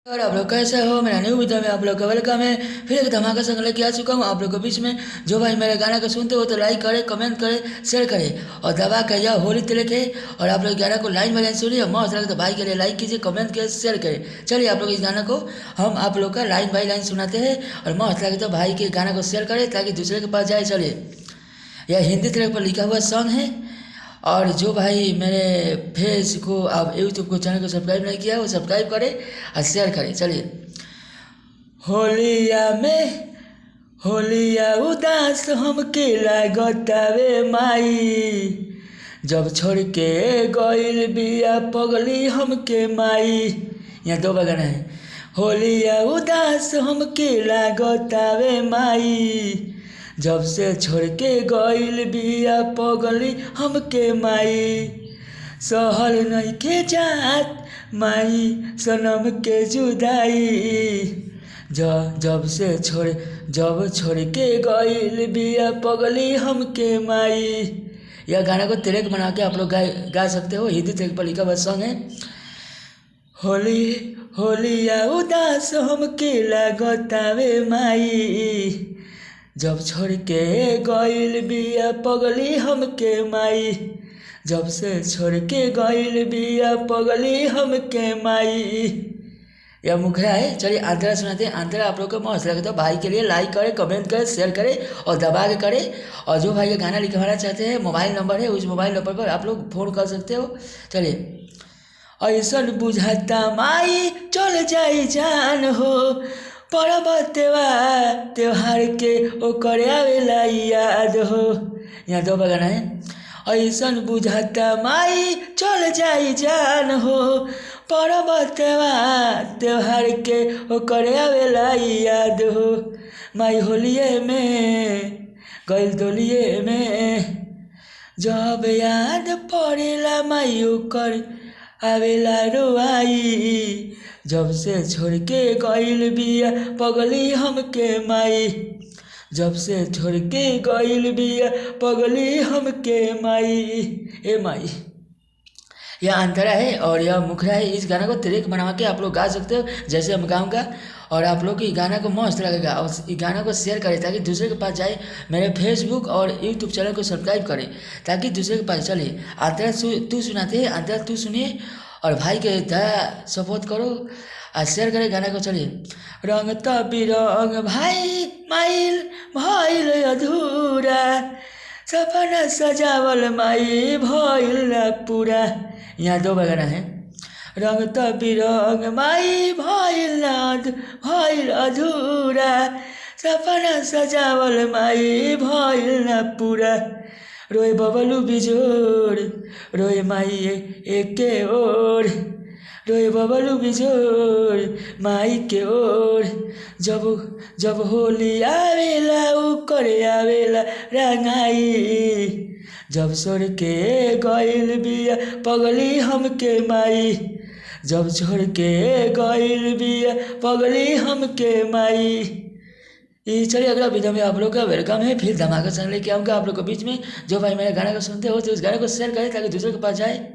और आप लोग कैसे हो। मेरा न्यू वीडियो में आप लोग का वेलकम है। फिर एक धमाका संग लेके आ चुका हूँ आप लोग के बीच में। जो भाई मेरे गाना को सुनते हो तो लाइक करे, कमेंट करे, शेयर करे और दबा कर यह होली तिलक है। और आप लोग गाना को लाइन बाय लाइन सुनिए, मस्त लगे तो भाई के लिए लाइक कीजिए, कमेंट कीजिए, शेयर करें। चलिए आप लोग इस गाना को हम आप लोग का लाइन बाई लाइन सुनाते हैं और मस्त लगे तो भाई के गाना को शेयर करें ताकि दूसरे के पास जाए। चलिए, यह हिंदी तिलक पर लिखा हुआ सॉन्ग है। और जो भाई मेरे फेस को आप यूट्यूब को चैनल को सब्सक्राइब नहीं किया वो सब्सक्राइब करें और शेयर करें। चलिए, होलिया में होलिया उदास हमके लागतावे माई, जब छोड़ के गइल बिया पगली हमके माई। यहाँ दो बगान है। होलिया उदास हमके लागतावे माई, जब से छोड़ के गइल बिया पगली हमके माई। सहल नइखे जात माई सनम के जुदाई, जब छोड़ के गइल बिया पगली हमके माई। यह गाना को तिलक बना के आप लोग गा सकते हो। हिंदी तिलक पर लिखा हुआ सॉन्ग है। होलिया उदास हमके लागतावे माई, जब छोड़ के गइल बिया पगली हमके माई, जब से छोड़ के गइल बिया पगली हमके माई। यह मुखरा है। चलिए आंतरा सुनाते हैं। आंतरा आप लोग को मस्त लगे तो भाई के लिए लाइक करें, कमेंट करें, शेयर करें और दबा के करें। और जो भाई का गाना लिखवाना चाहते हैं मोबाइल नंबर है, उस मोबाइल नंबर पर आप लोग फ़ोन कर सकते हो। चलिए, ऐसन बुझाता माई चल जाई जान हो, परब त्योहार के ओकर आवेला याद हो। यहाँ दो बगाना है। ऐसन बुझाता माई चल जाई जान हो, परब त्योहार के ओकर आवेला याद हो। माई होलिये में गइल दोलिये में, जब याद पड़ेला माई ओकर आवेला रोआई, जब से छोड़ के गइल बिया पगली हमके माई, जब से छोड़ के गइल बिया पगली हमके माई। ए माई। यह अंतरा है और यह मुखरा है। इस गाना को तिलक बना के आप लोग गा सकते हो जैसे हम गाऊंगा। और आप लोग की गाना को मस्त लगेगा और इस गाना को शेयर करें ताकि दूसरे के पास जाए। मेरे फेसबुक और यूट्यूब चैनल को सब्सक्राइब करें ताकि दूसरे के पास चले। अंतरा तू सुनाते हैं, अंतरा तू सुनिए और भाई के दया सपोर्ट करो और शेयर करें गाना को। चलिए, रंग बिरंग भाई माइल भइल अधूरा, सपना सजावल माई भइल पूरा। यहाँ दो बगाना है। रंग बिरंग माई भइल अधूरा, सपना सजावल माई भइल पूरा। रोए बबलू बिजोड़, रोए माई एके ओर, रोए बबलू बिजोड़ माई के ओर। जब होली आवेला उकर आवेला रंगाई, जब छोड़ के गइल बिया पगली हमके माई, जब छोड़ के गइल बिया पगली हमके माई। ये चलिए अगला वीडियो में आप लोग का वेलकम है। फिर धमाका संग लेके आऊँगा आप लोग के बीच में। जो भाई मेरे गाना को सुनते हो तो उस गाने को शेयर करें ताकि दूसरे के पास जाए।